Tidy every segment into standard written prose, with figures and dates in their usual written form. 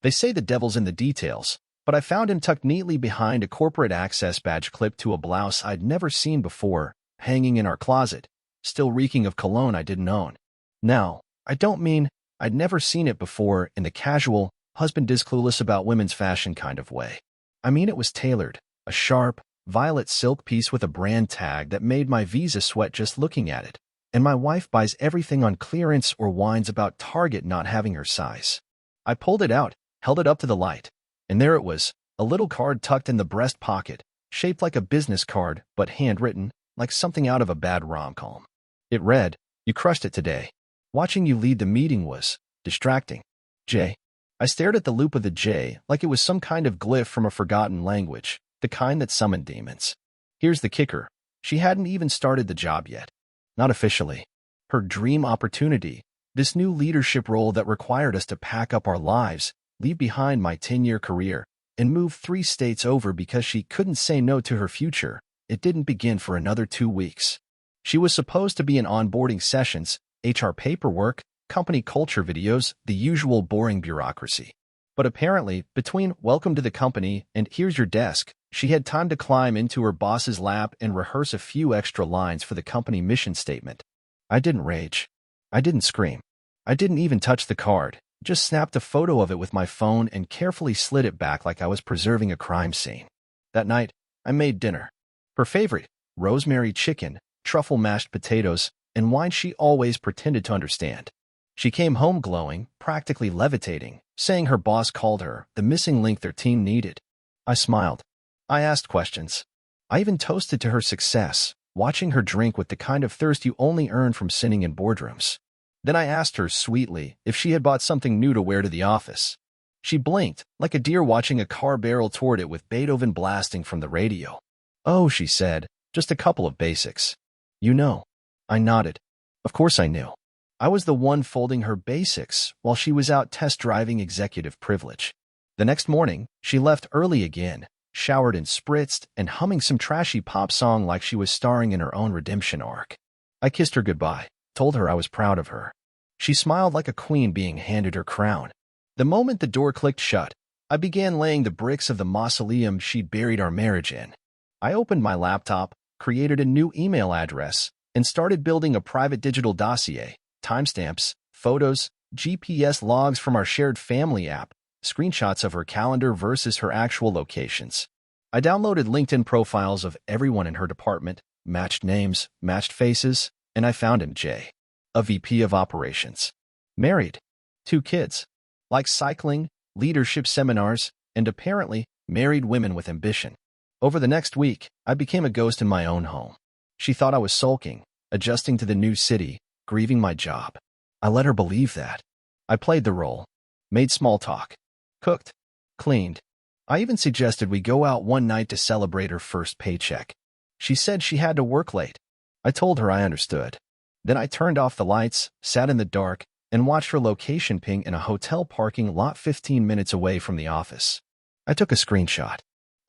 They say the devil's in the details, but I found him tucked neatly behind a corporate access badge clipped to a blouse I'd never seen before, hanging in our closet, still reeking of cologne I didn't own. Now, I don't mean I'd never seen it before in the casual, husband is clueless about women's fashion kind of way. I mean it was tailored, a sharp, violet silk piece with a brand tag that made my visa sweat just looking at it, and my wife buys everything on clearance or whines about Target not having her size. I pulled it out, held it up to the light, and there it was, a little card tucked in the breast pocket, shaped like a business card but handwritten, like something out of a bad rom-com. It read, "You crushed it today. Watching you lead the meeting was distracting. J." I stared at the loop of the J like it was some kind of glyph from a forgotten language, the kind that summoned demons. Here's the kicker. She hadn't even started the job yet. Not officially. Her dream opportunity, this new leadership role that required us to pack up our lives, leave behind my 10-year career, and move 3 states over because she couldn't say no to her future, it didn't begin for another 2 weeks. She was supposed to be in onboarding sessions, HR paperwork, company culture videos, the usual boring bureaucracy. But apparently, between welcome to the company and here's your desk, she had time to climb into her boss's lap and rehearse a few extra lines for the company mission statement. I didn't rage. I didn't scream. I didn't even touch the card, just snapped a photo of it with my phone and carefully slid it back like I was preserving a crime scene. That night, I made dinner. Her favorite, rosemary chicken, truffle mashed potatoes, and wine she always pretended to understand. She came home glowing, practically levitating, saying her boss called her the missing link their team needed. I smiled. I asked questions. I even toasted to her success, watching her drink with the kind of thirst you only earn from sitting in boardrooms. Then I asked her sweetly if she had bought something new to wear to the office. She blinked, like a deer watching a car barrel toward it with Beethoven blasting from the radio. "Oh," she said, "just a couple of basics." "You know." I nodded. Of course I knew. I was the one folding her basics while she was out test-driving executive privilege. The next morning, she left early again, showered and spritzed, and humming some trashy pop song like she was starring in her own redemption arc. I kissed her goodbye, told her I was proud of her. She smiled like a queen being handed her crown. The moment the door clicked shut, I began laying the bricks of the mausoleum she'd buried our marriage in. I opened my laptop, created a new email address, and started building a private digital dossier, timestamps, photos, GPS logs from our shared family app, screenshots of her calendar versus her actual locations. I downloaded LinkedIn profiles of everyone in her department, matched names, matched faces, and I found him, Jay, a VP of operations. Married. 2 kids. Likes cycling, leadership seminars, and apparently married women with ambition. Over the next week, I became a ghost in my own home. She thought I was sulking, adjusting to the new city, grieving my job. I let her believe that. I played the role, made small talk, cooked, cleaned. I even suggested we go out one night to celebrate her first paycheck. She said she had to work late. I told her I understood. Then I turned off the lights, sat in the dark, and watched her location ping in a hotel parking lot 15 minutes away from the office. I took a screenshot.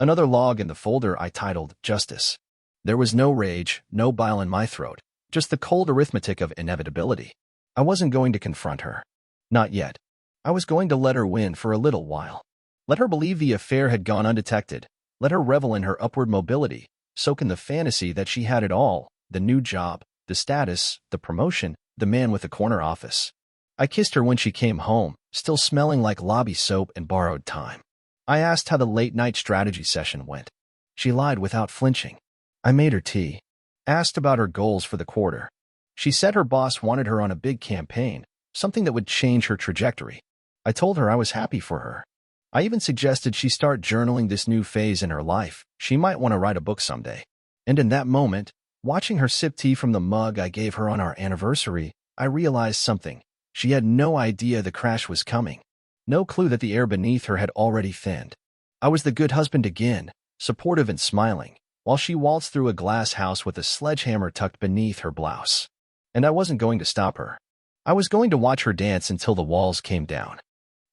Another log in the folder I titled Justice. There was no rage, no bile in my throat, just the cold arithmetic of inevitability. I wasn't going to confront her. Not yet. I was going to let her win for a little while. Let her believe the affair had gone undetected. Let her revel in her upward mobility, soak in the fantasy that she had it all, the new job, the status, the promotion, the man with the corner office. I kissed her when she came home, still smelling like lobby soap and borrowed time. I asked how the late-night strategy session went. She lied without flinching. I made her tea. Asked about her goals for the quarter. She said her boss wanted her on a big campaign, something that would change her trajectory. I told her I was happy for her. I even suggested she start journaling this new phase in her life. She might want to write a book someday. And in that moment, watching her sip tea from the mug I gave her on our anniversary, I realized something. She had no idea the crash was coming. No clue that the air beneath her had already thinned. I was the good husband again, supportive and smiling, while she waltzed through a glass house with a sledgehammer tucked beneath her blouse. And I wasn't going to stop her. I was going to watch her dance until the walls came down.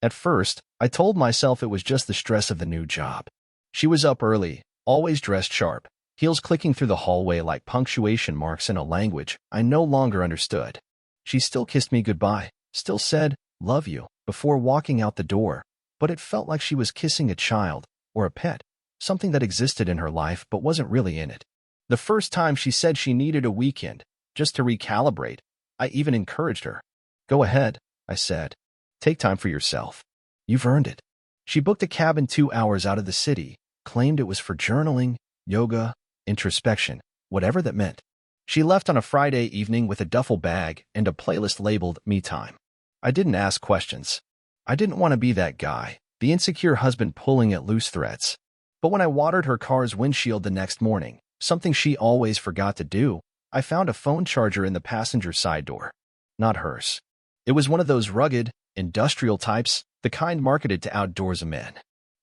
At first, I told myself it was just the stress of the new job. She was up early, always dressed sharp, heels clicking through the hallway like punctuation marks in a language I no longer understood. She still kissed me goodbye, still said, "Love you," before walking out the door. but it felt like she was kissing a child or a pet, something that existed in her life but wasn't really in it. The first time she said she needed a weekend, just to recalibrate, I even encouraged her. Go ahead, I said. Take time for yourself. You've earned it. She booked a cabin 2 hours out of the city, claimed it was for journaling, yoga, introspection, whatever that meant. She left on a Friday evening with a duffel bag and a playlist labeled Me Time. I didn't ask questions. I didn't want to be that guy, the insecure husband pulling at loose threads. But when I watered her car's windshield the next morning, something she always forgot to do, I found a phone charger in the passenger side door. Not hers. It was one of those rugged, industrial types, the kind marketed to outdoorsy men.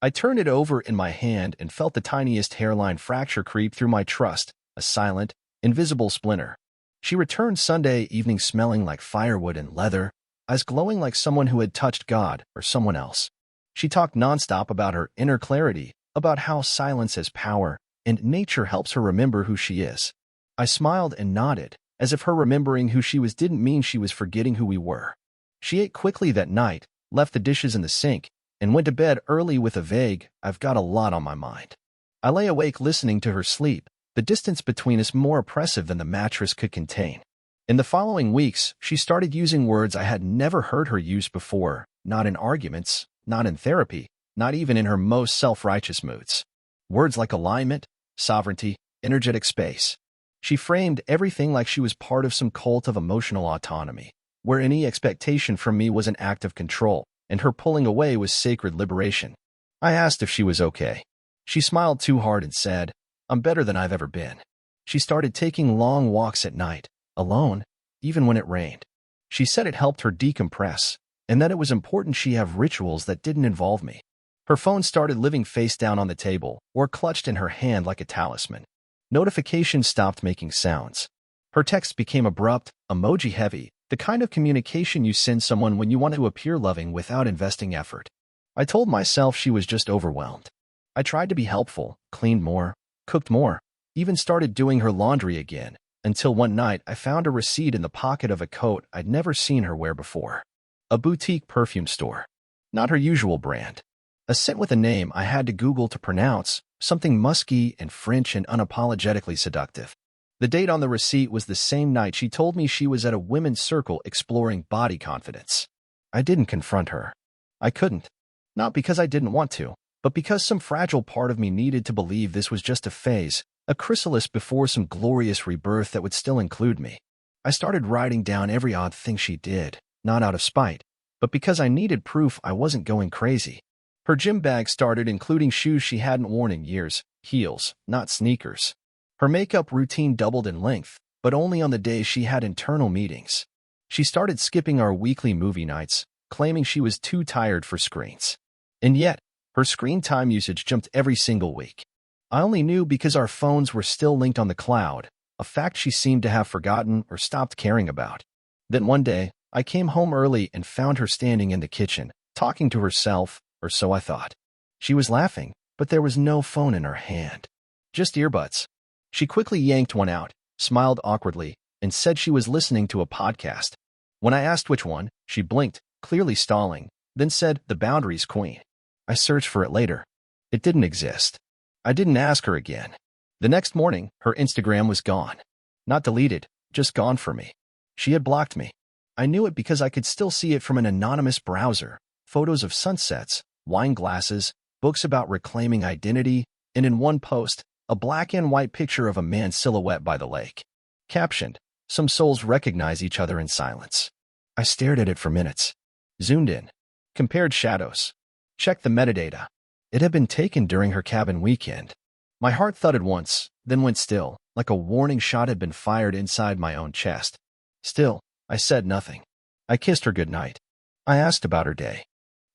I turned it over in my hand and felt the tiniest hairline fracture creep through my trust, a silent, invisible splinter. She returned Sunday evening smelling like firewood and leather, eyes glowing like someone who had touched God or someone else. She talked nonstop about her inner clarity, about how silence has power, and nature helps her remember who she is. I smiled and nodded, as if her remembering who she was didn't mean she was forgetting who we were. She ate quickly that night, left the dishes in the sink, and went to bed early with a vague, I've got a lot on my mind. I lay awake listening to her sleep, the distance between us more oppressive than the mattress could contain. In the following weeks, she started using words I had never heard her use before, not in arguments, not in therapy, not even in her most self-righteous moods. Words like alignment, sovereignty, energetic space. She framed everything like she was part of some cult of emotional autonomy, where any expectation from me was an act of control, and her pulling away was sacred liberation. I asked if she was okay. She smiled too hard and said, I'm better than I've ever been. She started taking long walks at night, alone, even when it rained. She said it helped her decompress, and that it was important she have rituals that didn't involve me. Her phone started living face down on the table, or clutched in her hand like a talisman. Notifications stopped making sounds. Her texts became abrupt, emoji-heavy, the kind of communication you send someone when you want to appear loving without investing effort. I told myself she was just overwhelmed. I tried to be helpful, cleaned more, cooked more, even started doing her laundry again, until one night I found a receipt in the pocket of a coat I'd never seen her wear before. A boutique perfume store. Not her usual brand. A scent with a name I had to Google to pronounce, something musky and French and unapologetically seductive. The date on the receipt was the same night she told me she was at a women's circle exploring body confidence. I didn't confront her. I couldn't. Not because I didn't want to, but because some fragile part of me needed to believe this was just a phase, a chrysalis before some glorious rebirth that would still include me. I started writing down every odd thing she did, not out of spite, but because I needed proof I wasn't going crazy. Her gym bag started including shoes she hadn't worn in years, heels, not sneakers. Her makeup routine doubled in length, but only on the days she had internal meetings. She started skipping our weekly movie nights, claiming she was too tired for screens. And yet, her screen time usage jumped every single week. I only knew because our phones were still linked on the cloud, a fact she seemed to have forgotten or stopped caring about. Then one day, I came home early and found her standing in the kitchen, talking to herself, or so I thought. She was laughing, but there was no phone in her hand. Just earbuds. She quickly yanked one out, smiled awkwardly, and said she was listening to a podcast. When I asked which one, she blinked, clearly stalling, then said, The Boundaries Queen. I searched for it later. It didn't exist. I didn't ask her again. The next morning, her Instagram was gone. Not deleted, just gone for me. She had blocked me. I knew it because I could still see it from an anonymous browser. Photos of sunsets, wine glasses, books about reclaiming identity, and in one post, a black and white picture of a man's silhouette by the lake. Captioned, Some souls recognize each other in silence. I stared at it for minutes. Zoomed in. Compared shadows. Checked the metadata. It had been taken during her cabin weekend. My heart thudded once, then went still, like a warning shot had been fired inside my own chest. Still, I said nothing. I kissed her goodnight. I asked about her day.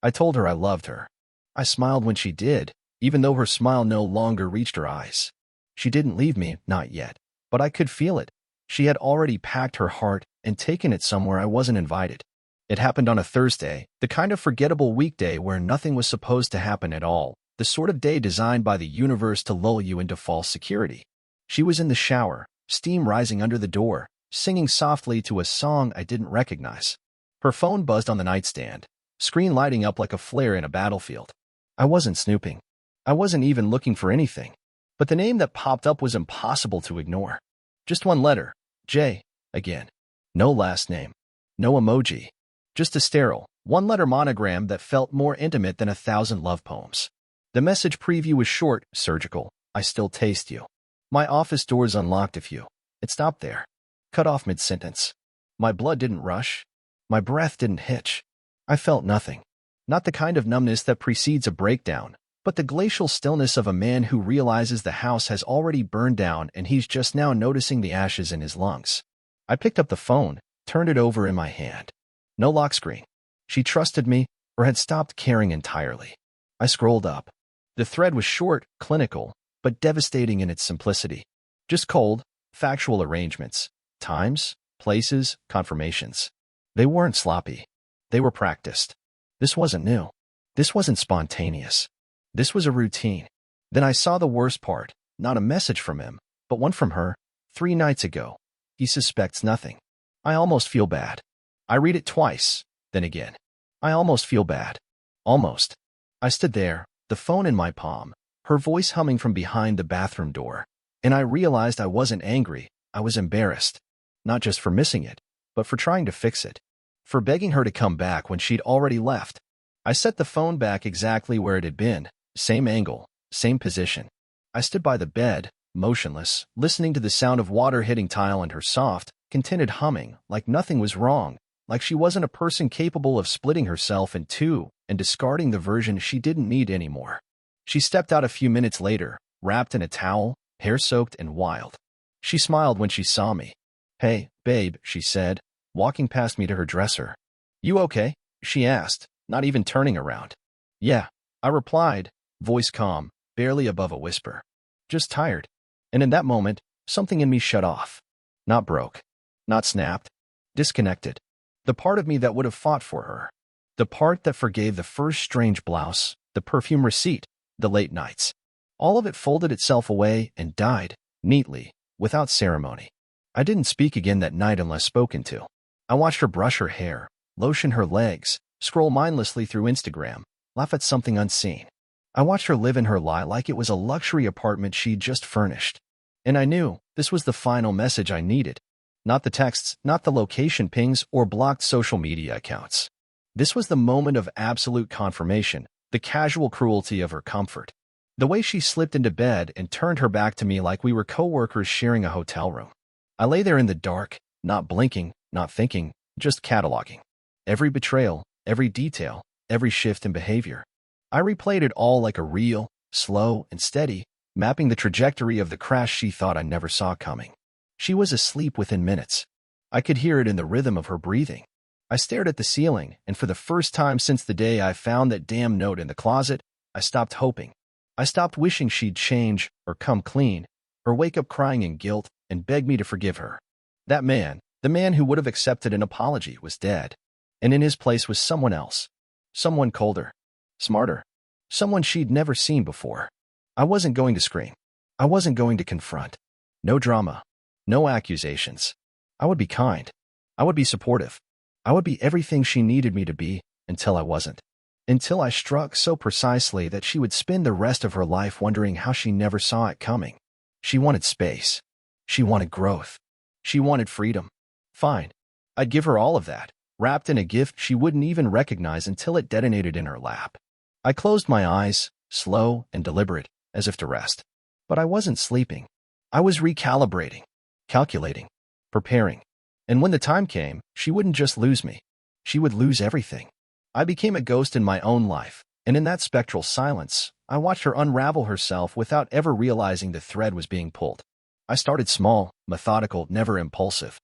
I told her I loved her. I smiled when she did, even though her smile no longer reached her eyes. She didn't leave me, not yet, but I could feel it. She had already packed her heart and taken it somewhere I wasn't invited. It happened on a Thursday, the kind of forgettable weekday where nothing was supposed to happen at all, the sort of day designed by the universe to lull you into false security. She was in the shower, steam rising under the door, singing softly to a song I didn't recognize. Her phone buzzed on the nightstand. screen lighting up like a flare in a battlefield. I wasn't snooping. I wasn't even looking for anything. But the name that popped up was impossible to ignore. Just one letter, J, again. No last name. No emoji. Just a sterile, one-letter monogram that felt more intimate than 1,000 love poems. The message preview was short, surgical. I still taste you. My office door's unlocked if you. It stopped there. Cut off mid-sentence. My blood didn't rush. My breath didn't hitch. I felt nothing. Not the kind of numbness that precedes a breakdown, but the glacial stillness of a man who realizes the house has already burned down and he's just now noticing the ashes in his lungs. I picked up the phone, turned it over in my hand. No lock screen. She trusted me, or had stopped caring entirely. I scrolled up. The thread was short, clinical, but devastating in its simplicity. Just cold, factual arrangements. Times, places, confirmations. They weren't sloppy. They were practiced. This wasn't new. This wasn't spontaneous. This was a routine. Then I saw the worst part, not a message from him, but one from her, 3 nights ago. He suspects nothing. I almost feel bad. I read it twice, then again. I almost feel bad. Almost. I stood there, the phone in my palm, her voice humming from behind the bathroom door, and I realized I wasn't angry, I was embarrassed. Not just for missing it, but for trying to fix it. For begging her to come back when she'd already left. I set the phone back exactly where it had been, same angle, same position. I stood by the bed, motionless, listening to the sound of water hitting tile and her soft, contented humming, like nothing was wrong, like she wasn't a person capable of splitting herself in two and discarding the version she didn't need anymore. She stepped out a few minutes later, wrapped in a towel, hair soaked and wild. She smiled when she saw me. "Hey, babe," she said, walking past me to her dresser. "You okay?" she asked, not even turning around. "Yeah," I replied, voice calm, barely above a whisper. "Just tired." And in that moment, something in me shut off. Not broke. Not snapped. Disconnected. The part of me that would have fought for her. The part that forgave the first strange blouse, the perfume receipt, the late nights. All of it folded itself away and died, neatly, without ceremony. I didn't speak again that night unless spoken to. I watched her brush her hair, lotion her legs, scroll mindlessly through Instagram, laugh at something unseen. I watched her live in her lie like it was a luxury apartment she'd just furnished. And I knew this was the final message I needed. Not the texts, not the location pings or blocked social media accounts. This was the moment of absolute confirmation, the casual cruelty of her comfort. The way she slipped into bed and turned her back to me like we were co-workers sharing a hotel room. I lay there in the dark, not blinking, not thinking, just cataloging. Every betrayal, every detail, every shift in behavior. I replayed it all like a reel, slow and steady, mapping the trajectory of the crash she thought I never saw coming. She was asleep within minutes. I could hear it in the rhythm of her breathing. I stared at the ceiling, and for the first time since the day I found that damn note in the closet, I stopped hoping. I stopped wishing she'd change, or come clean, or wake up crying in guilt and beg me to forgive her. That man, the man who would have accepted an apology, was dead. And in his place was someone else. Someone colder. Smarter. Someone she'd never seen before. I wasn't going to scream. I wasn't going to confront. No drama. No accusations. I would be kind. I would be supportive. I would be everything she needed me to be, until I wasn't. Until I struck so precisely that she would spend the rest of her life wondering how she never saw it coming. She wanted space. She wanted growth. She wanted freedom. Fine. I'd give her all of that, wrapped in a gift she wouldn't even recognize until it detonated in her lap. I closed my eyes, slow and deliberate, as if to rest. But I wasn't sleeping. I was recalibrating, calculating, preparing. And when the time came, she wouldn't just lose me. She would lose everything. I became a ghost in my own life, and in that spectral silence, I watched her unravel herself without ever realizing the thread was being pulled. I started small, methodical, never impulsive.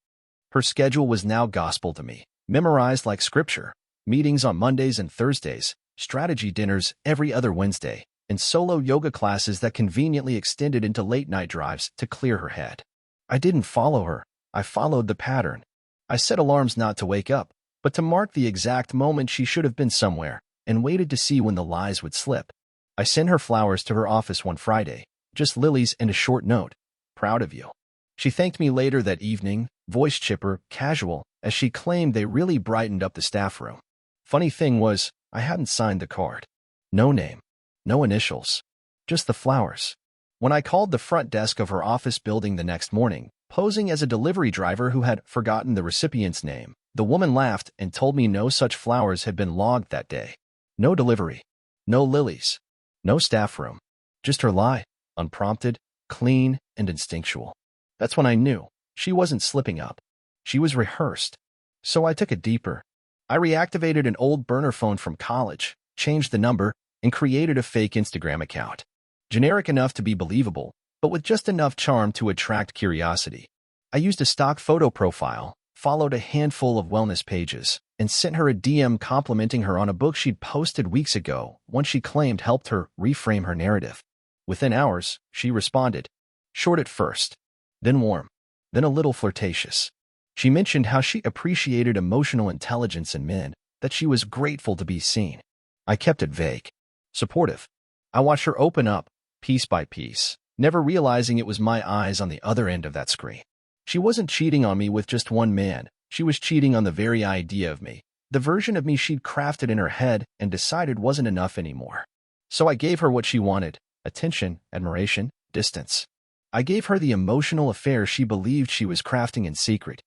Her schedule was now gospel to me, memorized like scripture, meetings on Mondays and Thursdays, strategy dinners every other Wednesday, and solo yoga classes that conveniently extended into late-night drives to clear her head. I didn't follow her. I followed the pattern. I set alarms not to wake up, but to mark the exact moment she should have been somewhere, and waited to see when the lies would slip. I sent her flowers to her office one Friday, just lilies and a short note. Proud of you. She thanked me later that evening, voice chipper, casual, as she claimed they really brightened up the staff room. Funny thing was, I hadn't signed the card. No name. No initials. Just the flowers. When I called the front desk of her office building the next morning, posing as a delivery driver who had forgotten the recipient's name, the woman laughed and told me no such flowers had been logged that day. No delivery. No lilies. No staff room. Just her lie. Unprompted, clean, and instinctual. That's when I knew she wasn't slipping up. She was rehearsed. So I took it deeper. I reactivated an old burner phone from college, changed the number, and created a fake Instagram account. Generic enough to be believable, but with just enough charm to attract curiosity. I used a stock photo profile, followed a handful of wellness pages, and sent her a DM complimenting her on a book she'd posted weeks ago, one she claimed helped her reframe her narrative. Within hours, she responded. Short at first, then warm, then a little flirtatious. She mentioned how she appreciated emotional intelligence in men, that she was grateful to be seen. I kept it vague. Supportive. I watched her open up, piece by piece, never realizing it was my eyes on the other end of that screen. She wasn't cheating on me with just one man. She was cheating on the very idea of me, the version of me she'd crafted in her head and decided wasn't enough anymore. So I gave her what she wanted: attention, admiration, distance. I gave her the emotional affair she believed she was crafting in secret.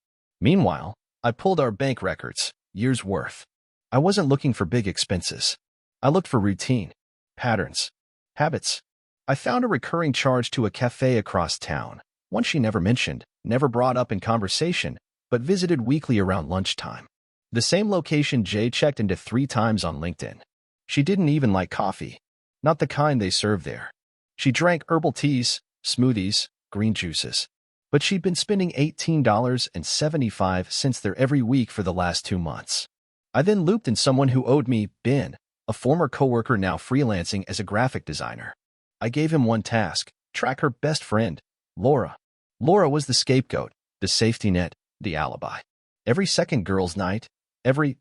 Meanwhile, I pulled our bank records, years' worth. I wasn't looking for big expenses. I looked for routine, patterns, habits. I found a recurring charge to a cafe across town, one she never mentioned, never brought up in conversation, but visited weekly around lunchtime. The same location Jay checked into 3 times on LinkedIn. She didn't even like coffee, not the kind they serve there. She drank herbal teas, smoothies, green juices. But she'd been spending $18.75 there every week for the last 2 months. I then looped in someone who owed me, Ben, a former coworker now freelancing as a graphic designer. I gave him one task: track her best friend, Laura. Laura was the scapegoat, the safety net, the alibi. Every second girls' night,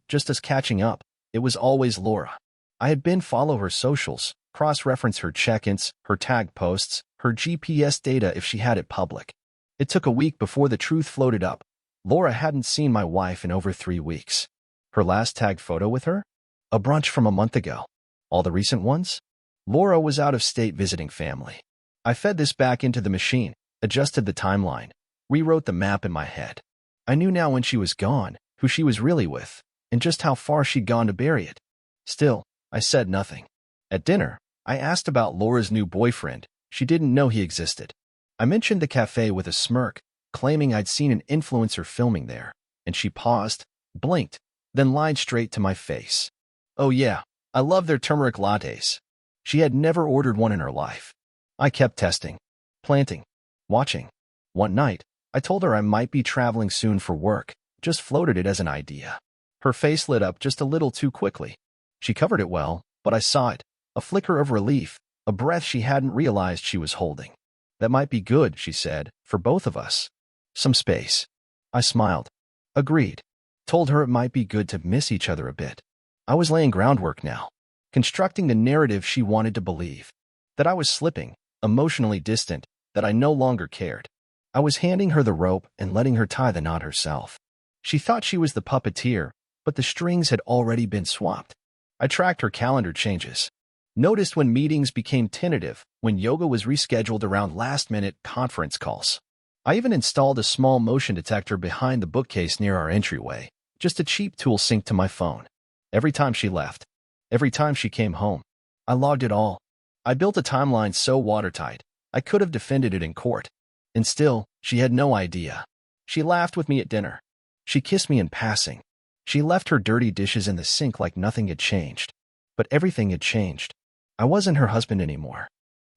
just as catching up, it was always Laura. I had been follow her socials, cross-reference her check-ins, her tag posts, her GPS data if she had it public. It took a week before the truth floated up. Laura hadn't seen my wife in over 3 weeks. Her last tagged photo with her? A brunch from a month ago. All the recent ones? Laura was out of state visiting family. I fed this back into the machine, adjusted the timeline, rewrote the map in my head. I knew now when she was gone, who she was really with, and just how far she'd gone to bury it. Still, I said nothing. At dinner, I asked about Laura's new boyfriend. She didn't know he existed. I mentioned the cafe with a smirk, claiming I'd seen an influencer filming there, and she paused, blinked, then lied straight to my face. Oh yeah, I love their turmeric lattes. She had never ordered one in her life. I kept testing, planting, watching. One night, I told her I might be traveling soon for work, just floated it as an idea. Her face lit up just a little too quickly. She covered it well, but I saw it, a flicker of relief, a breath she hadn't realized she was holding. That might be good, she said, for both of us. Some space. I smiled. Agreed. Told her it might be good to miss each other a bit. I was laying groundwork now, constructing the narrative she wanted to believe. That I was slipping, emotionally distant, that I no longer cared. I was handing her the rope and letting her tie the knot herself. She thought she was the puppeteer, but the strings had already been swapped. I tracked her calendar changes. Noticed when meetings became tentative, when yoga was rescheduled around last-minute conference calls. I even installed a small motion detector behind the bookcase near our entryway, just a cheap tool synced to my phone. Every time she left, every time she came home, I logged it all. I built a timeline so watertight, I could have defended it in court. And still, she had no idea. She laughed with me at dinner. She kissed me in passing. She left her dirty dishes in the sink like nothing had changed. But everything had changed. I wasn't her husband anymore.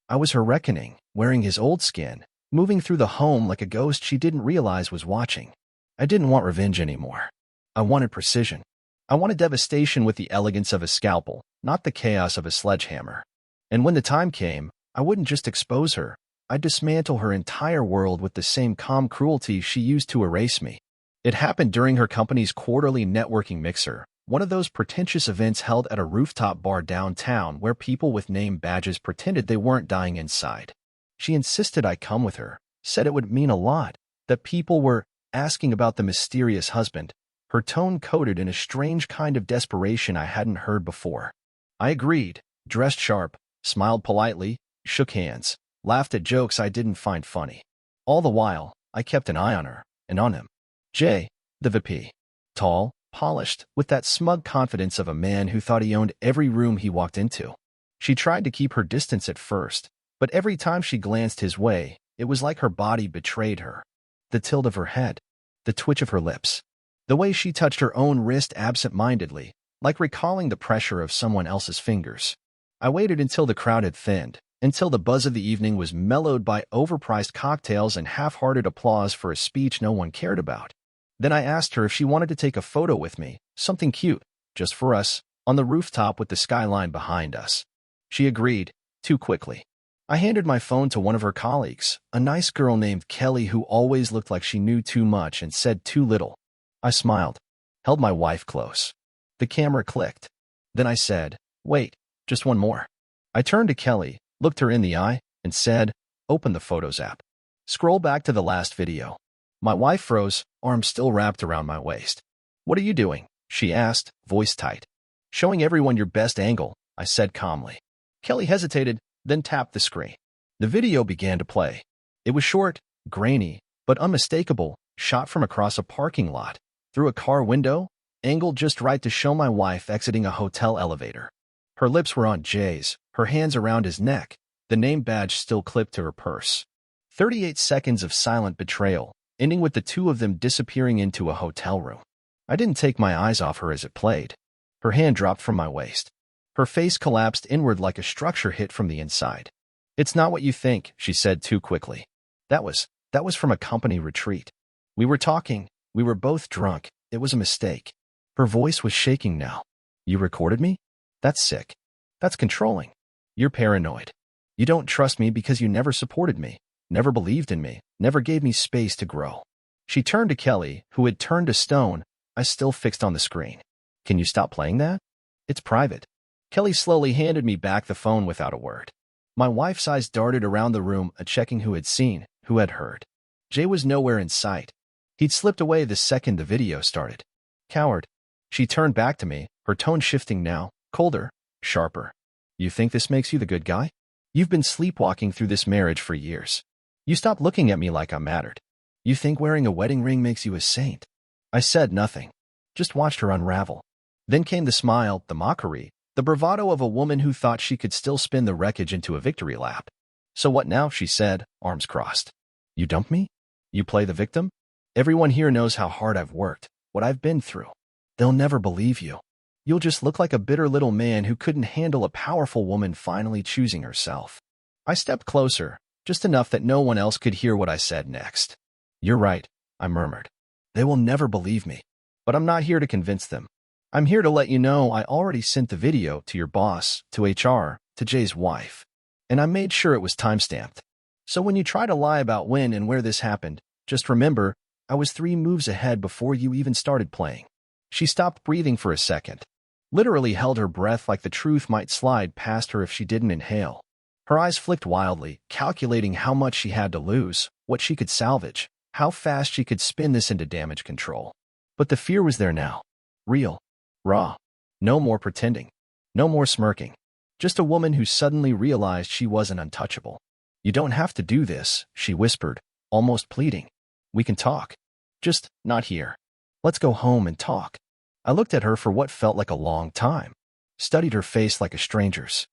I was her reckoning, wearing his old skin, moving through the home like a ghost she didn't realize was watching. I didn't want revenge anymore. I wanted precision. I wanted devastation with the elegance of a scalpel, not the chaos of a sledgehammer. And when the time came, I wouldn't just expose her. I'd dismantle her entire world with the same calm cruelty she used to erase me. It happened during her company's quarterly networking mixer, one of those pretentious events held at a rooftop bar downtown where people with name badges pretended they weren't dying inside. She insisted I come with her, said it would mean a lot, that people were asking about the mysterious husband. her tone coated in a strange kind of desperation I hadn't heard before. I agreed, dressed sharp, smiled politely, shook hands, laughed at jokes I didn't find funny. All the while, I kept an eye on her, and on him. Jay, the VP. Tall, polished, with that smug confidence of a man who thought he owned every room he walked into. She tried to keep her distance at first, but every time she glanced his way, it was like her body betrayed her. The tilt of her head, the twitch of her lips, the way she touched her own wrist absent-mindedly, like recalling the pressure of someone else's fingers. I waited until the crowd had thinned, until the buzz of the evening was mellowed by overpriced cocktails and half-hearted applause for a speech no one cared about. Then I asked her if she wanted to take a photo with me, something cute, just for us, on the rooftop with the skyline behind us. She agreed, too quickly. I handed my phone to one of her colleagues, a nice girl named Kelly who always looked like she knew too much and said too little. I smiled, held my wife close. The camera clicked. Then I said, "Wait, just one more." I turned to Kelly, looked her in the eye, and said, "Open the Photos app. Scroll back to the last video." My wife froze, arms still wrapped around my waist. "What are you doing?" she asked, voice tight. "Showing everyone your best angle," I said calmly. Kelly hesitated, then tapped the screen. The video began to play. It was short, grainy, but unmistakable, shot from across a parking lot, through a car window, angled just right to show my wife exiting a hotel elevator. Her lips were on Jay's, her hands around his neck, the name badge still clipped to her purse. 38 seconds of silent betrayal, ending with the two of them disappearing into a hotel room. I didn't take my eyes off her as it played. Her hand dropped from my waist. Her face collapsed inward like a structure hit from the inside. "It's not what you think," she said too quickly. That was from a company retreat. We were talking, we were both drunk, it was a mistake." Her voice was shaking now. "You recorded me? That's sick. That's controlling. You're paranoid. You don't trust me because you never supported me, never believed in me, never gave me space to grow." She turned to Kelly, who had turned to stone, eyes still fixed on the screen. "Can you stop playing that? It's private." Kelly slowly handed me back the phone without a word. My wife's eyes darted around the room, checking who had seen, who had heard. Jay was nowhere in sight. He'd slipped away the second the video started. "Coward." She turned back to me, her tone shifting now, colder, sharper. "You think this makes you the good guy? You've been sleepwalking through this marriage for years. You stopped looking at me like I mattered. You think wearing a wedding ring makes you a saint." I said nothing, just watched her unravel. Then came the smile, the mockery, the bravado of a woman who thought she could still spin the wreckage into a victory lap. "So what now?" she said, arms crossed. "You dump me? You play the victim? Everyone here knows how hard I've worked, what I've been through. They'll never believe you. You'll just look like a bitter little man who couldn't handle a powerful woman finally choosing herself." I stepped closer, just enough that no one else could hear what I said next. "You're right," I murmured. "They will never believe me. But I'm not here to convince them. I'm here to let you know I already sent the video to your boss, to HR, to Jay's wife. And I made sure it was timestamped. So when you try to lie about when and where this happened, just remember, I was 3 moves ahead before you even started playing." She stopped breathing for a second, literally held her breath like the truth might slide past her if she didn't inhale. Her eyes flicked wildly, calculating how much she had to lose, what she could salvage, how fast she could spin this into damage control. But the fear was there now. Real. Raw. No more pretending. No more smirking. Just a woman who suddenly realized she wasn't untouchable. "You don't have to do this," she whispered, almost pleading. "We can talk. Just not here. Let's go home and talk." I looked at her for what felt like a long time, studied her face like a stranger's.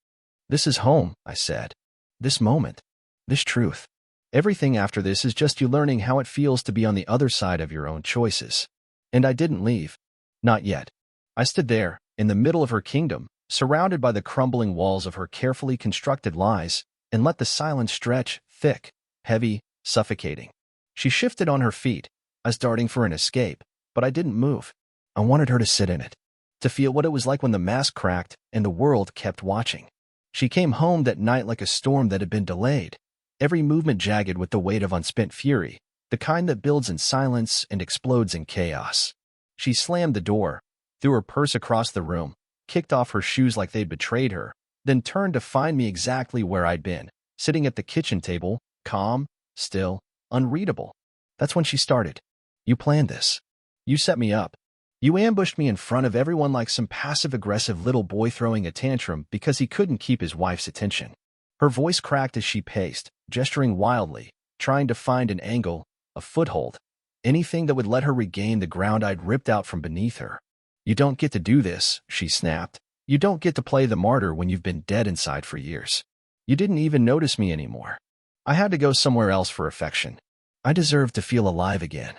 "This is home," I said. "This moment. This truth. Everything after this is just you learning how it feels to be on the other side of your own choices." And I didn't leave. Not yet. I stood there, in the middle of her kingdom, surrounded by the crumbling walls of her carefully constructed lies, and let the silence stretch, thick, heavy, suffocating. She shifted on her feet, as darting for an escape, but I didn't move. I wanted her to sit in it, to feel what it was like when the mask cracked and the world kept watching. She came home that night like a storm that had been delayed, every movement jagged with the weight of unspent fury, the kind that builds in silence and explodes in chaos. She slammed the door, threw her purse across the room, kicked off her shoes like they'd betrayed her, then turned to find me exactly where I'd been, sitting at the kitchen table, calm, still, unreadable. That's when she started. "You planned this. You set me up. You ambushed me in front of everyone like some passive-aggressive little boy throwing a tantrum because he couldn't keep his wife's attention. Her voice cracked as she paced, gesturing wildly, trying to find an angle, a foothold, anything that would let her regain the ground I'd ripped out from beneath her. You don't get to do this, she snapped. You don't get to play the martyr when you've been dead inside for years. You didn't even notice me anymore. I had to go somewhere else for affection. I deserved to feel alive again.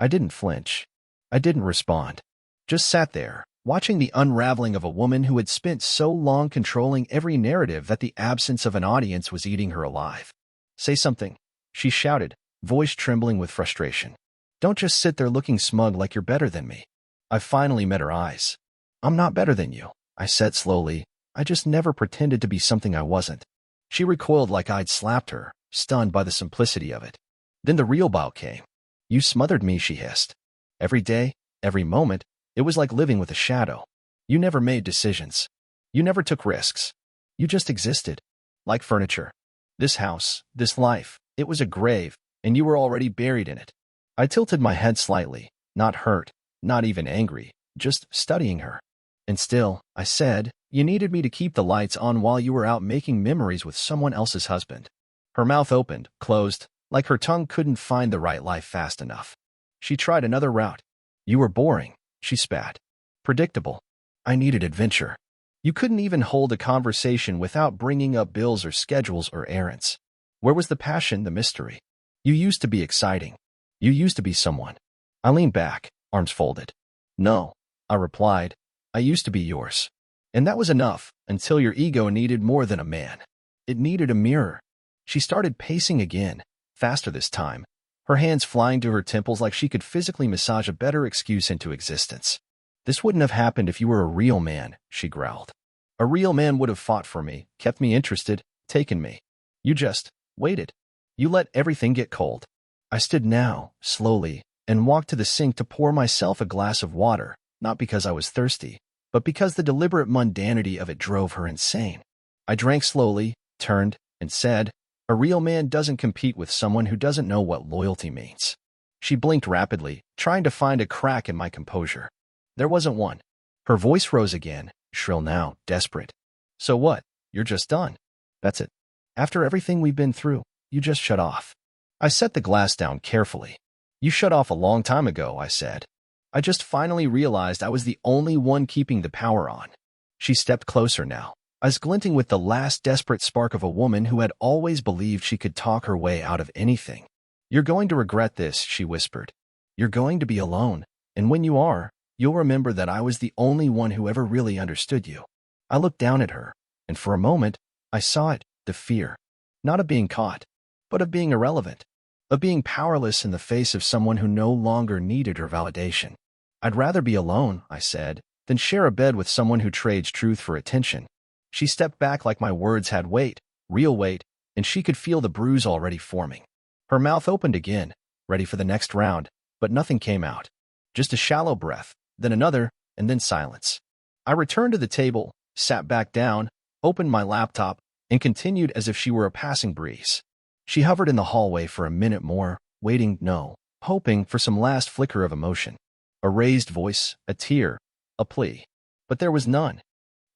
I didn't flinch. I didn't respond. Just sat there, watching the unraveling of a woman who had spent so long controlling every narrative that the absence of an audience was eating her alive. Say something, she shouted, voice trembling with frustration. Don't just sit there looking smug like you're better than me. I finally met her eyes. I'm not better than you, I said slowly. I just never pretended to be something I wasn't. She recoiled like I'd slapped her, stunned by the simplicity of it. Then the real bout came. You smothered me, she hissed. Every day, every moment, it was like living with a shadow. You never made decisions. You never took risks. You just existed. Like furniture. This house, this life, it was a grave, and you were already buried in it. I tilted my head slightly, not hurt, not even angry, just studying her. And still, I said, you needed me to keep the lights on while you were out making memories with someone else's husband. Her mouth opened, closed, like her tongue couldn't find the right life fast enough. She tried another route. You were boring, she spat. Predictable. I needed adventure. You couldn't even hold a conversation without bringing up bills or schedules or errands. Where was the passion, the mystery? You used to be exciting. You used to be someone. I leaned back, arms folded. No, I replied. I used to be yours. And that was enough, until your ego needed more than a man. It needed a mirror. She started pacing again, faster this time, her hands flying to her temples like she could physically massage a better excuse into existence. This wouldn't have happened if you were a real man, she growled. A real man would have fought for me, kept me interested, taken me. You just waited. You let everything get cold. I stood now, slowly, and walked to the sink to pour myself a glass of water, not because I was thirsty, but because the deliberate mundanity of it drove her insane. I drank slowly, turned, and said, a real man doesn't compete with someone who doesn't know what loyalty means. She blinked rapidly, trying to find a crack in my composure. There wasn't one. Her voice rose again, shrill now, desperate. So what? You're just done. That's it. After everything we've been through, you just shut off. I set the glass down carefully. You shut off a long time ago, I said. I just finally realized I was the only one keeping the power on. She stepped closer now, eyes glinting with the last desperate spark of a woman who had always believed she could talk her way out of anything. You're going to regret this, she whispered. You're going to be alone, and when you are, you'll remember that I was the only one who ever really understood you. I looked down at her, and for a moment, I saw it, the fear. Not of being caught, but of being irrelevant, of being powerless in the face of someone who no longer needed her validation. I'd rather be alone, I said, than share a bed with someone who trades truth for attention. She stepped back like my words had weight, real weight, and she could feel the bruise already forming. Her mouth opened again, ready for the next round, but nothing came out. Just a shallow breath, then another, and then silence. I returned to the table, sat back down, opened my laptop, and continued as if she were a passing breeze. She hovered in the hallway for a minute more, waiting, hoping for some last flicker of emotion. A raised voice, a tear, a plea. But there was none.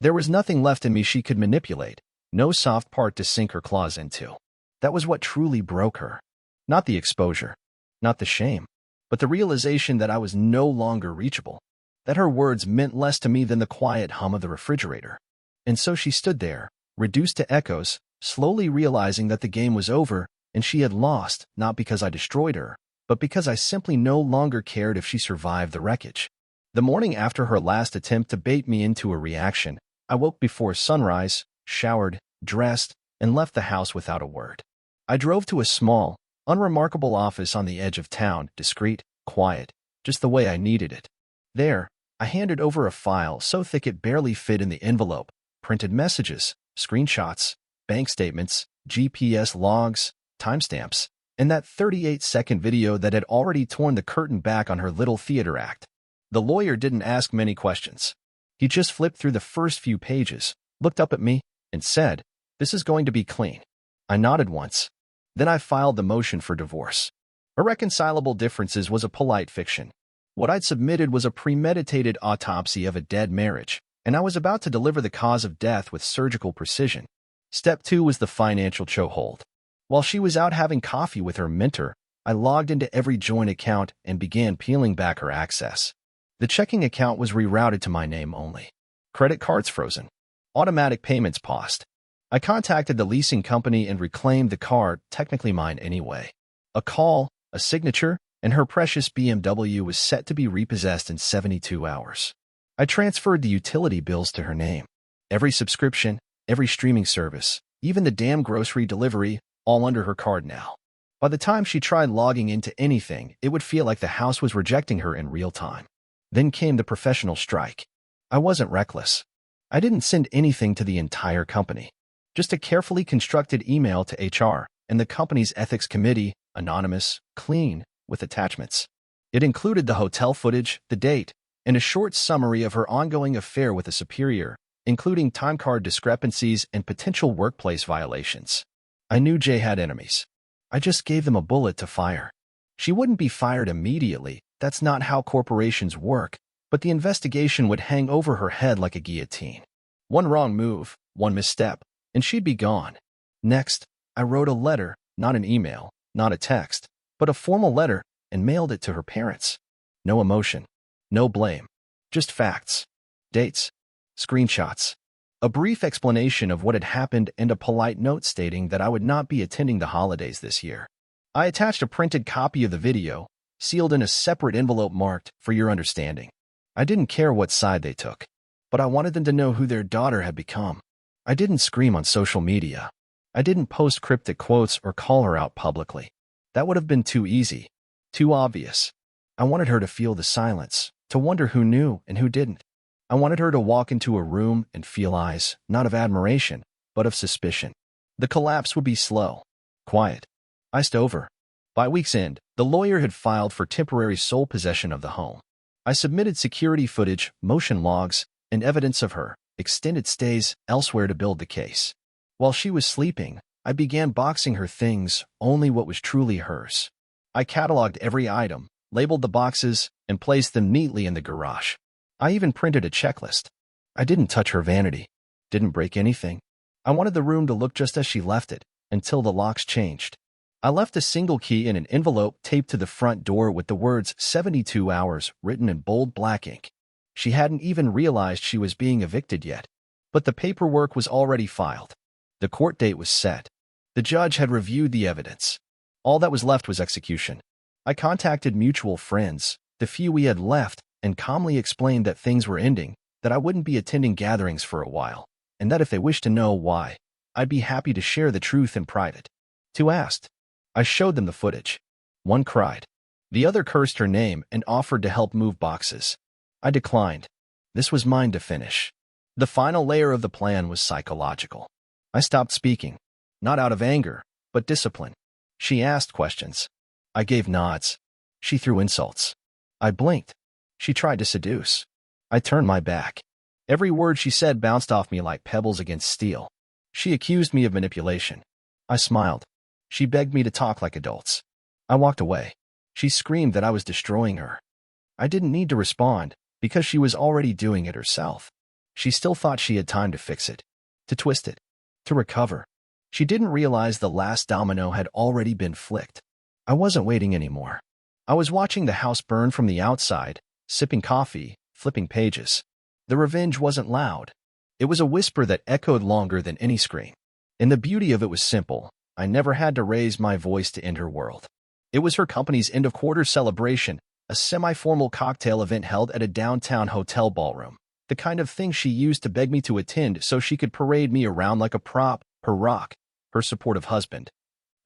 There was nothing left in me she could manipulate, no soft part to sink her claws into. That was what truly broke her. Not the exposure, not the shame, but the realization that I was no longer reachable, that her words meant less to me than the quiet hum of the refrigerator. And so she stood there, reduced to echoes, slowly realizing that the game was over and she had lost, not because I destroyed her, but because I simply no longer cared if she survived the wreckage. The morning after her last attempt to bait me into a reaction, I woke before sunrise, showered, dressed, and left the house without a word. I drove to a small, unremarkable office on the edge of town, discreet, quiet, just the way I needed it. There, I handed over a file so thick it barely fit in the envelope, printed messages, screenshots, bank statements, GPS logs, timestamps, and that 38-second video that had already torn the curtain back on her little theater act. The lawyer didn't ask many questions. He just flipped through the first few pages, looked up at me, and said, "This is going to be clean." I nodded once. Then I filed the motion for divorce. Irreconcilable differences was a polite fiction. What I'd submitted was a premeditated autopsy of a dead marriage, and I was about to deliver the cause of death with surgical precision. Step 2 was the financial chokehold. While she was out having coffee with her mentor, I logged into every joint account and began peeling back her access. The checking account was rerouted to my name only. Credit cards frozen. Automatic payments paused. I contacted the leasing company and reclaimed the car, technically mine anyway. A call, a signature, and her precious BMW was set to be repossessed in 72 hours. I transferred the utility bills to her name. Every subscription, every streaming service, even the damn grocery delivery, all under her card now. By the time she tried logging into anything, it would feel like the house was rejecting her in real time. Then came the professional strike. I wasn't reckless. I didn't send anything to the entire company. Just a carefully constructed email to HR and the company's ethics committee, anonymous, clean, with attachments. It included the hotel footage, the date, and a short summary of her ongoing affair with a superior, including time card discrepancies and potential workplace violations. I knew Jay had enemies. I just gave them a bullet to fire. She wouldn't be fired immediately, that's not how corporations work, but the investigation would hang over her head like a guillotine. One wrong move, one misstep, and she'd be gone. Next, I wrote a letter, not an email, not a text, but a formal letter, and mailed it to her parents. No emotion, no blame, just facts, dates, screenshots, a brief explanation of what had happened, and a polite note stating that I would not be attending the holidays this year. I attached a printed copy of the video, sealed in a separate envelope marked, "For your understanding." I didn't care what side they took, but I wanted them to know who their daughter had become. I didn't scream on social media. I didn't post cryptic quotes or call her out publicly. That would have been too easy, too obvious. I wanted her to feel the silence, to wonder who knew and who didn't. I wanted her to walk into a room and feel eyes, not of admiration, but of suspicion. The collapse would be slow, quiet, iced over. By week's end, the lawyer had filed for temporary sole possession of the home. I submitted security footage, motion logs, and evidence of her extended stays elsewhere to build the case. While she was sleeping, I began boxing her things, only what was truly hers. I cataloged every item, labeled the boxes, and placed them neatly in the garage. I even printed a checklist. I didn't touch her vanity, didn't break anything. I wanted the room to look just as she left it, until the locks changed. I left a single key in an envelope taped to the front door with the words 72 hours written in bold black ink. She hadn't even realized she was being evicted yet, but the paperwork was already filed. The court date was set. The judge had reviewed the evidence. All that was left was execution. I contacted mutual friends, the few we had left, and calmly explained that things were ending, that I wouldn't be attending gatherings for a while, and that if they wished to know why, I'd be happy to share the truth in private. Two asked. I showed them the footage. One cried. The other cursed her name and offered to help move boxes. I declined. This was mine to finish. The final layer of the plan was psychological. I stopped speaking, not out of anger, but discipline. She asked questions. I gave nods. She threw insults. I blinked. She tried to seduce. I turned my back. Every word she said bounced off me like pebbles against steel. She accused me of manipulation. I smiled. She begged me to talk like adults. I walked away. She screamed that I was destroying her. I didn't need to respond, because she was already doing it herself. She still thought she had time to fix it, to twist it, to recover. She didn't realize the last domino had already been flicked. I wasn't waiting anymore. I was watching the house burn from the outside, sipping coffee, flipping pages. The revenge wasn't loud. It was a whisper that echoed longer than any scream. And the beauty of it was simple. I never had to raise my voice to end her world. It was her company's end-of-quarter celebration, a semi-formal cocktail event held at a downtown hotel ballroom, the kind of thing she used to beg me to attend so she could parade me around like a prop, her rock, her supportive husband,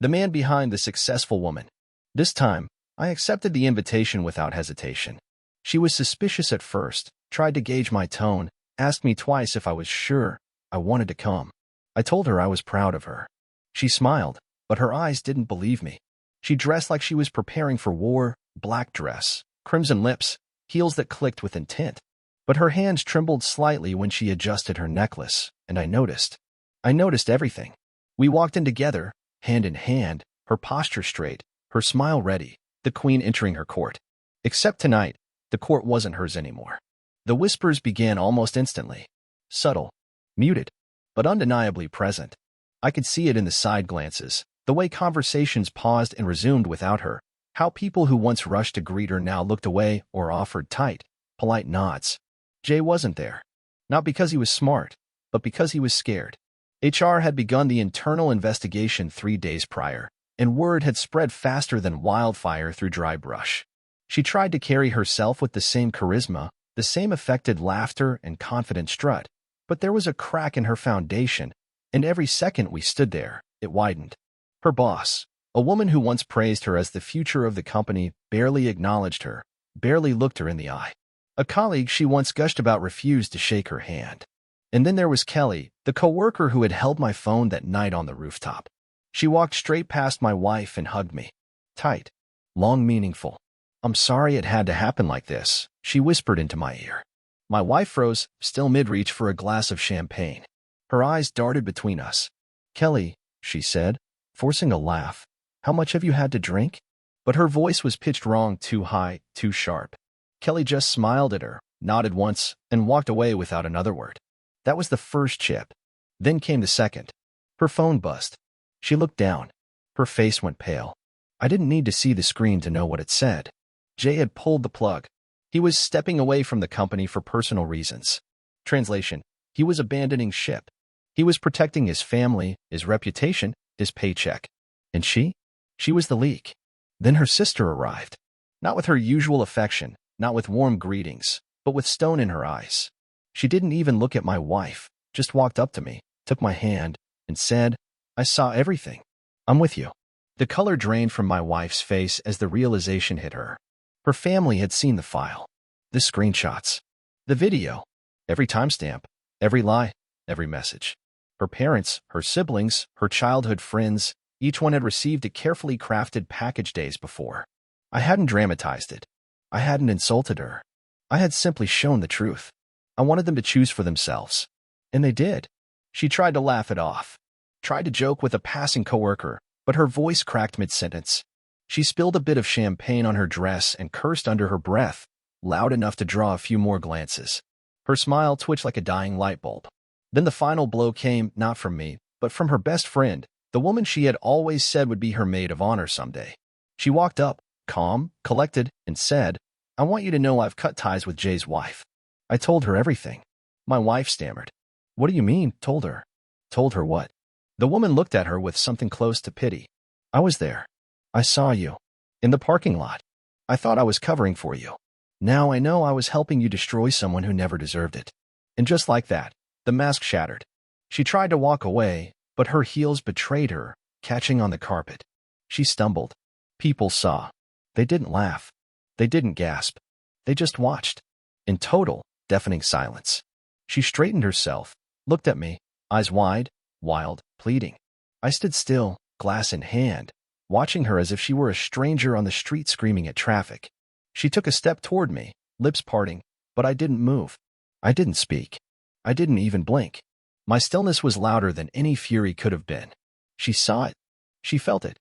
the man behind the successful woman. This time, I accepted the invitation without hesitation. She was suspicious at first, tried to gauge my tone, asked me twice if I was sure I wanted to come. I told her I was proud of her. She smiled, but her eyes didn't believe me. She dressed like she was preparing for war, black dress, crimson lips, heels that clicked with intent. But her hands trembled slightly when she adjusted her necklace, and I noticed. I noticed everything. We walked in together, hand in hand, her posture straight, her smile ready, the queen entering her court. Except tonight, The court wasn't hers anymore. The whispers began almost instantly. Subtle, muted, but undeniably present. I could see it in the side glances, the way conversations paused and resumed without her, how people who once rushed to greet her now looked away or offered tight, polite nods. Jay wasn't there. Not because he was smart, but because he was scared. HR had begun the internal investigation 3 days prior, and word had spread faster than wildfire through dry brush. She tried to carry herself with the same charisma, the same affected laughter and confident strut, but there was a crack in her foundation, and every second we stood there, it widened. Her boss, a woman who once praised her as the future of the company, barely acknowledged her, barely looked her in the eye. A colleague she once gushed about refused to shake her hand. And then there was Kelly, the coworker who had held my phone that night on the rooftop. She walked straight past my wife and hugged me. Tight, long, meaningful. "I'm sorry it had to happen like this," she whispered into my ear. My wife froze, still mid-reach for a glass of champagne. Her eyes darted between us. "Kelly," she said, forcing a laugh, "how much have you had to drink?" But her voice was pitched wrong, too high, too sharp. Kelly just smiled at her, nodded once, and walked away without another word. That was the first chip. Then came the second. Her phone buzzed. She looked down. Her face went pale. I didn't need to see the screen to know what it said. Jay had pulled the plug. He was stepping away from the company for personal reasons. Translation: he was abandoning ship. He was protecting his family, his reputation, his paycheck. And she? She was the leak. Then her sister arrived. Not with her usual affection, not with warm greetings, but with stone in her eyes. She didn't even look at my wife, just walked up to me, took my hand, and said, "I saw everything. I'm with you." The color drained from my wife's face as the realization hit her. Her family had seen the file, the screenshots, the video, every timestamp, every lie, every message. Her parents, her siblings, her childhood friends, each one had received a carefully crafted package days before. I hadn't dramatized it. I hadn't insulted her. I had simply shown the truth. I wanted them to choose for themselves. And they did. She tried to laugh it off, tried to joke with a passing coworker, but her voice cracked mid-sentence. She spilled a bit of champagne on her dress and cursed under her breath, loud enough to draw a few more glances. Her smile twitched like a dying light bulb. Then the final blow came, not from me, but from her best friend, the woman she had always said would be her maid of honor someday. She walked up, calm, collected, and said, "I want you to know I've cut ties with Jay's wife." I told her everything. My wife stammered. "What do you mean, told her?" "Told her what?" The woman looked at her with something close to pity. "I was there. I saw you. In the parking lot. I thought I was covering for you. Now I know I was helping you destroy someone who never deserved it." And just like that, the mask shattered. She tried to walk away, but her heels betrayed her, catching on the carpet. She stumbled. People saw. They didn't laugh. They didn't gasp. They just watched. In total, deafening silence. She straightened herself, looked at me, eyes wide, wild, pleading. I stood still, glass in hand, watching her as if she were a stranger on the street screaming at traffic. She took a step toward me, lips parting, but I didn't move. I didn't speak. I didn't even blink. My stillness was louder than any fury could have been. She saw it. She felt it.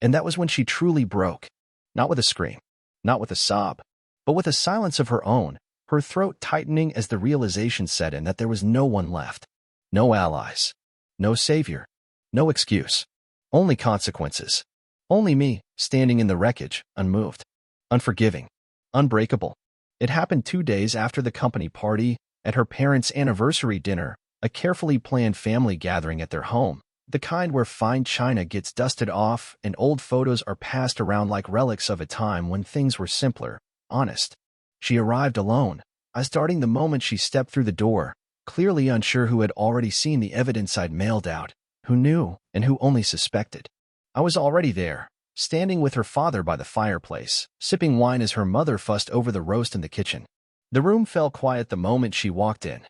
And that was when she truly broke. Not with a scream, not with a sob, but with a silence of her own, her throat tightening as the realization set in that there was no one left. No allies. No savior. No excuse. Only consequences. Only me, standing in the wreckage, unmoved. Unforgiving. Unbreakable. It happened 2 days after the company party, at her parents' anniversary dinner, a carefully planned family gathering at their home, the kind where fine china gets dusted off and old photos are passed around like relics of a time when things were simpler, honest. She arrived alone, I starting the moment she stepped through the door, clearly unsure who had already seen the evidence I'd mailed out, who knew and who only suspected. I was already there, standing with her father by the fireplace, sipping wine as her mother fussed over the roast in the kitchen. The room fell quiet the moment she walked in.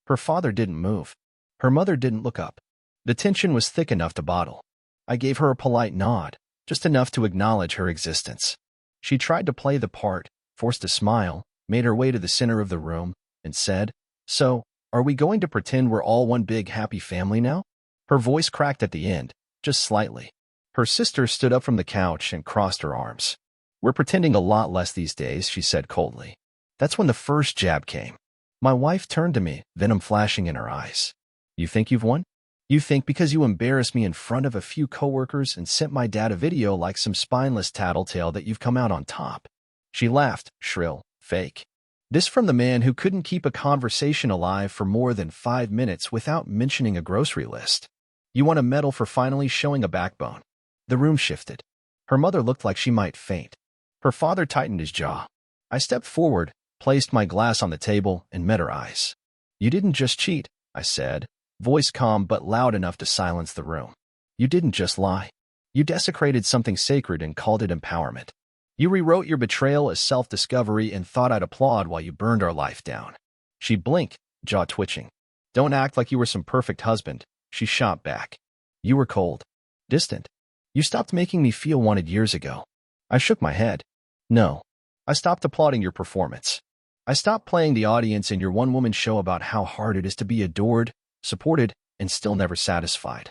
Her father didn't move. Her mother didn't look up. The tension was thick enough to bottle. I gave her a polite nod, just enough to acknowledge her existence. She tried to play the part, forced a smile, made her way to the center of the room, and said, "So, are we going to pretend we're all one big happy family now?" Her voice cracked at the end, just slightly. Her sister stood up from the couch and crossed her arms. "We're pretending a lot less these days," she said coldly. That's when the first jab came. My wife turned to me, venom flashing in her eyes. You think you've won? You think because you embarrassed me in front of a few coworkers and sent my dad a video like some spineless tattletale that you've come out on top? She laughed, shrill, fake. This from the man who couldn't keep a conversation alive for more than 5 minutes without mentioning a grocery list. You want a medal for finally showing a backbone. The room shifted. Her mother looked like she might faint. Her father tightened his jaw. I stepped forward, placed my glass on the table, and met her eyes. You didn't just cheat, I said, voice calm but loud enough to silence the room. You didn't just lie. You desecrated something sacred and called it empowerment. You rewrote your betrayal as self-discovery and thought I'd applaud while you burned our life down. She blinked, jaw twitching. Don't act like you were some perfect husband, she shot back. You were cold. Distant. You stopped making me feel wanted years ago. I shook my head. No. I stopped applauding your performance. I stopped playing the audience in your one-woman show about how hard it is to be adored, supported, and still never satisfied.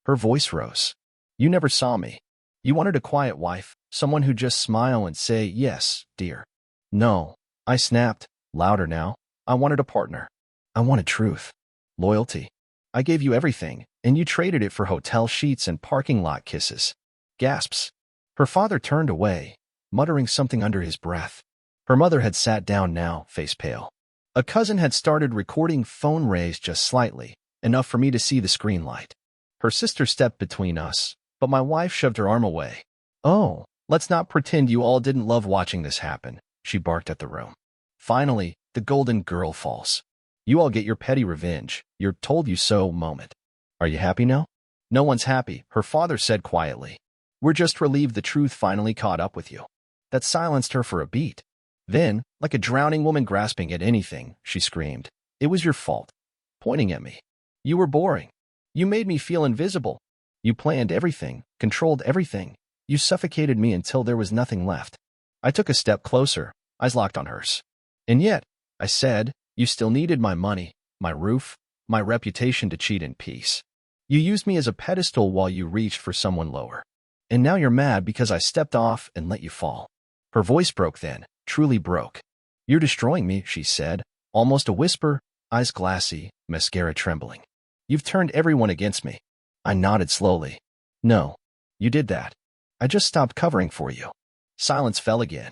Her voice rose. You never saw me. You wanted a quiet wife, someone who'd just smile and say, yes, dear. No, I snapped, louder now. I wanted a partner. I wanted truth. Loyalty. I gave you everything, and you traded it for hotel sheets and parking lot kisses. Gasps. Her father turned away, muttering something under his breath. Her mother had sat down now, face pale. A cousin had started recording, phone raised just slightly, enough for me to see the screen light. Her sister stepped between us, but my wife shoved her arm away. Oh, let's not pretend you all didn't love watching this happen, she barked at the room. Finally, the golden girl falls. You all get your petty revenge, your told you so moment. Are you happy now? No one's happy, her father said quietly. We're just relieved the truth finally caught up with you. That silenced her for a beat. Then, like a drowning woman grasping at anything, she screamed. It was your fault. Pointing at me. You were boring. You made me feel invisible. You planned everything, controlled everything. You suffocated me until there was nothing left. I took a step closer, eyes locked on hers. And yet, I said, you still needed my money, my roof, my reputation to cheat in peace. You used me as a pedestal while you reached for someone lower. And now you're mad because I stepped off and let you fall. Her voice broke then, truly broke. You're destroying me, she said, almost a whisper, eyes glassy, mascara trembling. You've turned everyone against me. I nodded slowly. No, you did that. I just stopped covering for you. Silence fell again.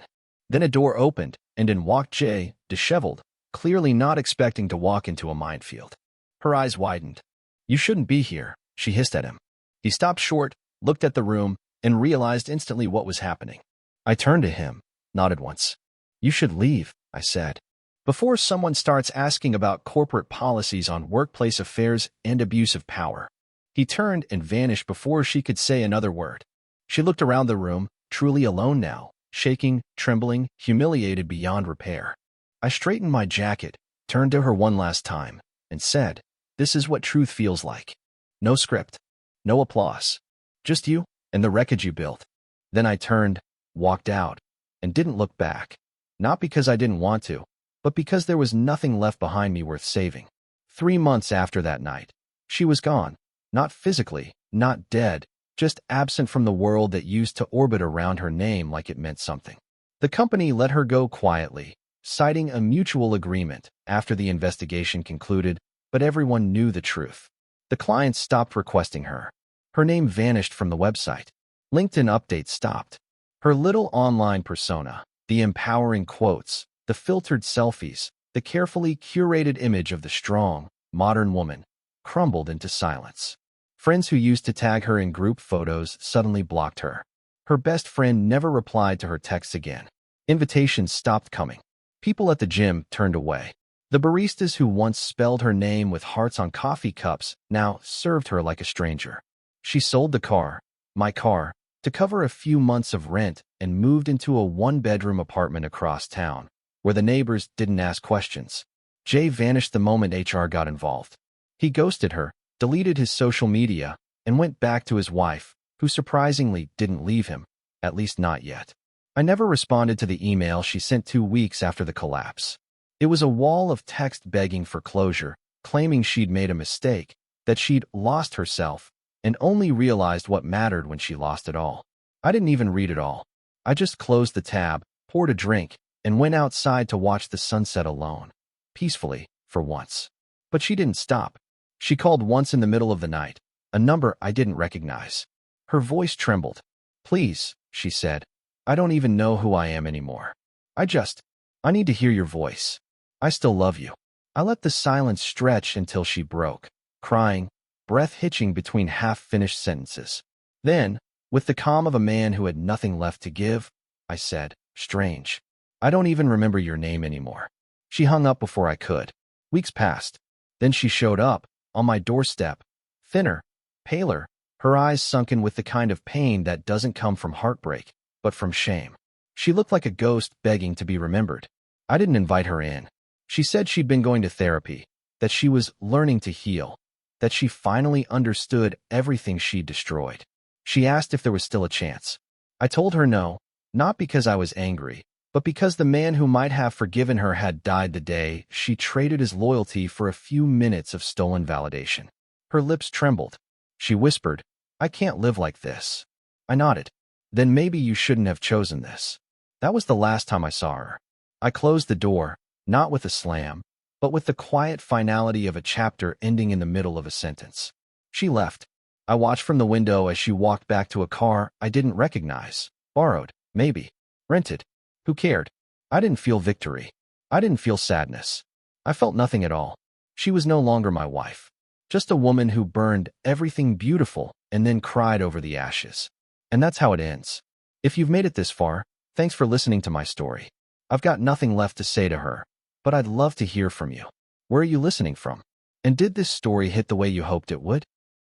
Then a door opened, and in walked Jay, disheveled, clearly not expecting to walk into a minefield. Her eyes widened. You shouldn't be here, she hissed at him. He stopped short, looked at the room, and realized instantly what was happening. I turned to him, nodded once. You should leave, I said. Before someone starts asking about corporate policies on workplace affairs and abuse of power. He turned and vanished before she could say another word. She looked around the room, truly alone now, shaking, trembling, humiliated beyond repair. I straightened my jacket, turned to her one last time, and said, this is what truth feels like. No script. No applause. Just you and the wreckage you built. Then I turned, walked out, and didn't look back. Not because I didn't want to, but because there was nothing left behind me worth saving. 3 months after that night, she was gone. Not physically, not dead, just absent from the world that used to orbit around her name like it meant something. The company let her go quietly, citing a mutual agreement after the investigation concluded, but everyone knew the truth. The clients stopped requesting her. Her name vanished from the website. LinkedIn updates stopped. Her little online persona, the empowering quotes, the filtered selfies, the carefully curated image of the strong, modern woman, crumbled into silence. Friends who used to tag her in group photos suddenly blocked her. Her best friend never replied to her texts again. Invitations stopped coming. People at the gym turned away. The baristas who once spelled her name with hearts on coffee cups now served her like a stranger. She sold the car, my car, to cover a few months of rent and moved into a one-bedroom apartment across town, where the neighbors didn't ask questions. Jay vanished the moment HR got involved. He ghosted her, deleted his social media, and went back to his wife, who surprisingly didn't leave him, at least not yet. I never responded to the email she sent 2 weeks after the collapse. It was a wall of text begging for closure, claiming she'd made a mistake, that she'd lost herself, and only realized what mattered when she lost it all. I didn't even read it all. I just closed the tab, poured a drink, and went outside to watch the sunset alone, peacefully, for once. But she didn't stop. She called once in the middle of the night, a number I didn't recognize. Her voice trembled. "Please," she said. "I don't even know who I am anymore. I need to hear your voice. I still love you." I let the silence stretch until she broke, crying, breath hitching between half-finished sentences. Then, with the calm of a man who had nothing left to give, I said, "Strange. I don't even remember your name anymore." She hung up before I could. Weeks passed. Then she showed up, on my doorstep, thinner, paler, her eyes sunken with the kind of pain that doesn't come from heartbreak, but from shame. She looked like a ghost begging to be remembered. I didn't invite her in. She said she'd been going to therapy, that she was learning to heal, that she finally understood everything she'd destroyed. She asked if there was still a chance. I told her no, not because I was angry, but because the man who might have forgiven her had died the day she traded his loyalty for a few minutes of stolen validation. Her lips trembled. She whispered, "I can't live like this." I nodded. "Then maybe you shouldn't have chosen this." That was the last time I saw her. I closed the door, not with a slam, but with the quiet finality of a chapter ending in the middle of a sentence. She left. I watched from the window as she walked back to a car I didn't recognize. Borrowed, maybe. Rented. Who cared? I didn't feel victory. I didn't feel sadness. I felt nothing at all. She was no longer my wife. Just a woman who burned everything beautiful and then cried over the ashes. And that's how it ends. If you've made it this far, thanks for listening to my story. I've got nothing left to say to her, but I'd love to hear from you. Where are you listening from? And did this story hit the way you hoped it would?